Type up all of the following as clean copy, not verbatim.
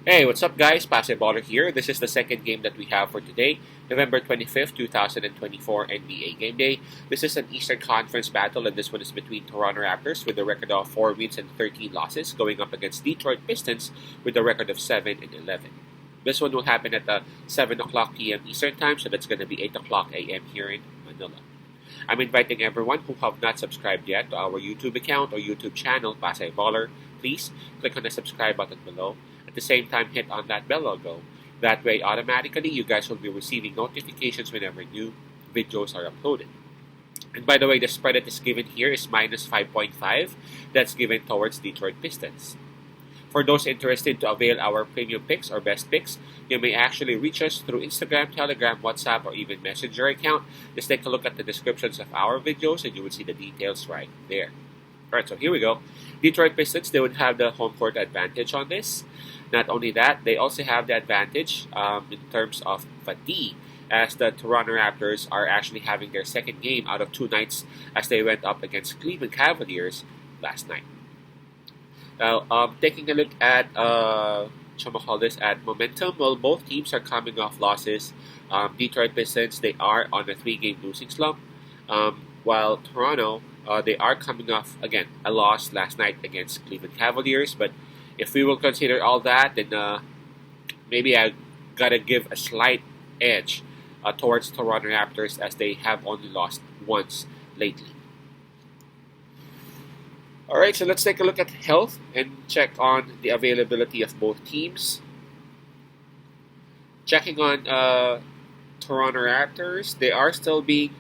Hey, what's up, guys? Baller here. This is the second game that we have for today, November 25th, 2024 NBA Game Day. This is an Eastern Conference battle, and this one is between Toronto Raptors with a record of 4 wins and 13 losses, going up against Detroit Pistons with a record of 7 and 11. This one will happen at 7 o'clock p.m. Eastern Time, so that's going to be 8 o'clock a.m. here in Manila. I'm inviting everyone who have not subscribed yet to our YouTube account or YouTube channel, Baller. Please click on the subscribe button below. At the same time, hit on that bell logo. That way, automatically, you guys will be receiving notifications whenever new videos are uploaded. And by the way, the spread that is given here is minus 5.5. That's given towards Detroit Pistons. For those interested to avail our premium picks or best picks, you may actually reach us through Instagram, Telegram, WhatsApp, or even Messenger account. Just take a look at the descriptions of our videos and you will see the details right there. Alright, so here we go. Detroit Pistons, they would have the home court advantage on this. Not only that, they also have the advantage in terms of fatigue, as the Toronto Raptors are actually having their second game out of 2 nights as they went up against Cleveland Cavaliers last night. Now, taking a look at at momentum, well, both teams are coming off losses. Detroit Pistons, they are on a 3-game losing slump, while Toronto, they are coming off, again, a loss last night against Cleveland Cavaliers. But if we will consider all that, then maybe I gotta give a slight edge towards Toronto Raptors, as they have only lost once lately. Alright, so let's take a look at health and check on the availability of both teams. Checking on Toronto Raptors, they are still being,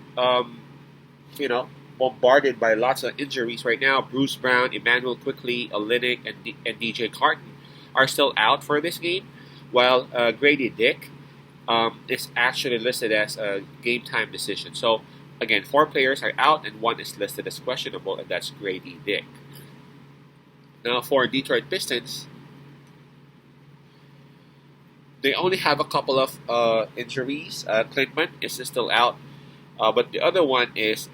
bombarded by lots of injuries right now. Bruce Brown, Emmanuel Quickly, Olynyk, and DJ Carton are still out for this game, while Grady Dick is actually listed as a game time decision. So, again, 4 players are out and 1 is listed as questionable, and that's Grady Dick. Now, for Detroit Pistons, they only have a couple of injuries. Clintman is still out, but the other one is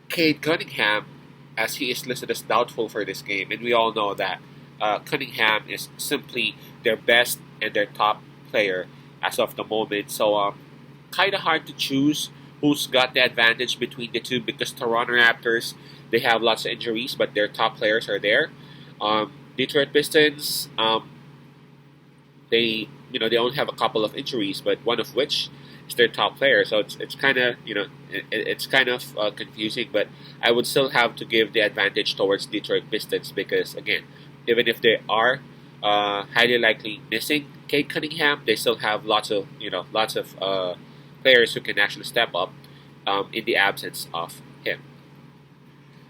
Cade Cunningham, as he is listed as doubtful for this game. And we all know that Cunningham is simply their best and their top player as of the moment. So, kind of hard to choose who's got the advantage between the two, because Toronto Raptors, they have lots of injuries, but their top players are there. Detroit Pistons, they only have a couple of injuries, but one of which is their top player. So it's kind of it's kind of confusing, but I would still have to give the advantage towards Detroit Pistons, because again, even if they are highly likely missing Cade Cunningham, they still have lots of players who can actually step up in the absence of him.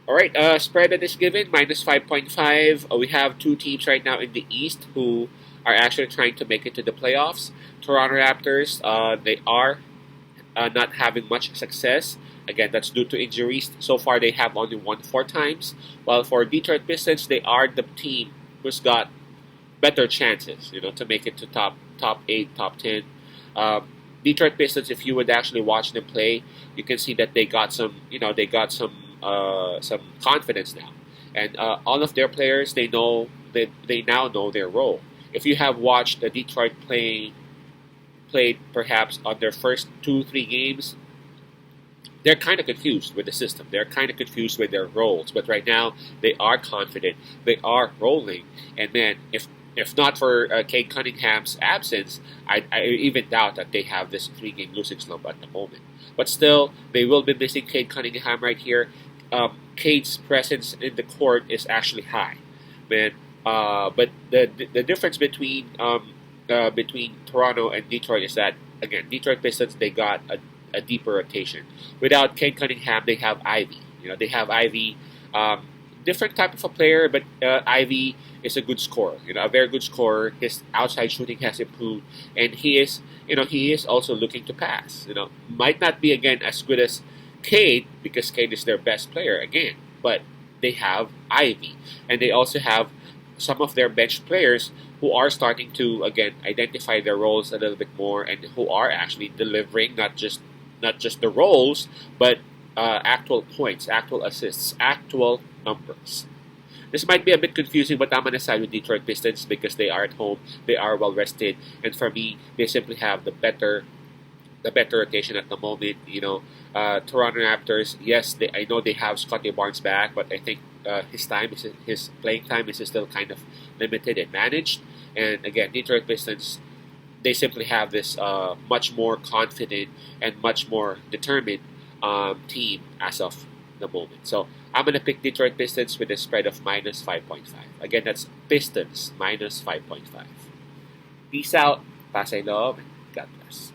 Alright, spread that is given, minus 5.5. We have 2 teams right now in the East who are actually trying to make it to the playoffs. Toronto Raptors, they are not having much success. Again, that's due to injuries. So far, they have only won 4 times. While for Detroit Pistons, they are the team who's got better chances, to make it to top 8, top 10. Detroit Pistons, if you would actually watch them play, you can see that they got some confidence now, and all of their players, they now know their role. If you have watched the Detroit played perhaps on their first 2-3 games, they're kind of confused with the system. They're kind of confused with their roles. But right now, they are confident. They are rolling. And man, if not for Cade Cunningham's absence, I even doubt that they have this 3-game losing slump at the moment. But still, they will be missing Cade Cunningham right here. Cade's presence in the court is actually high, man. But the difference between Toronto and Detroit is that, again, Detroit Pistons, they got a deeper rotation. Without Cade Cunningham, they have Ivy. They have Ivy, different type of a player, but Ivy is a good scorer. A very good scorer. His outside shooting has improved, and he is also looking to pass. Might not be again as good as Cade, because Cade is their best player again, but they have Ivy, and they also have some of their bench players who are starting to again identify their roles a little bit more, and who are actually delivering not just the roles, but actual points, actual assists, actual numbers. This might be a bit confusing, but I'm going to side with Detroit Pistons because they are at home, they are well rested, and for me, they simply have the better rotation at the moment. Toronto Raptors, yes, I know they have Scotty Barnes back, but I think his playing time is still kind of limited and managed. And again, Detroit Pistons, they simply have this much more confident and much more determined team as of the moment. So I'm gonna pick Detroit Pistons with a spread of minus 5.5. Again, that's Pistons minus 5.5. Peace out, Pasay Love, and God bless.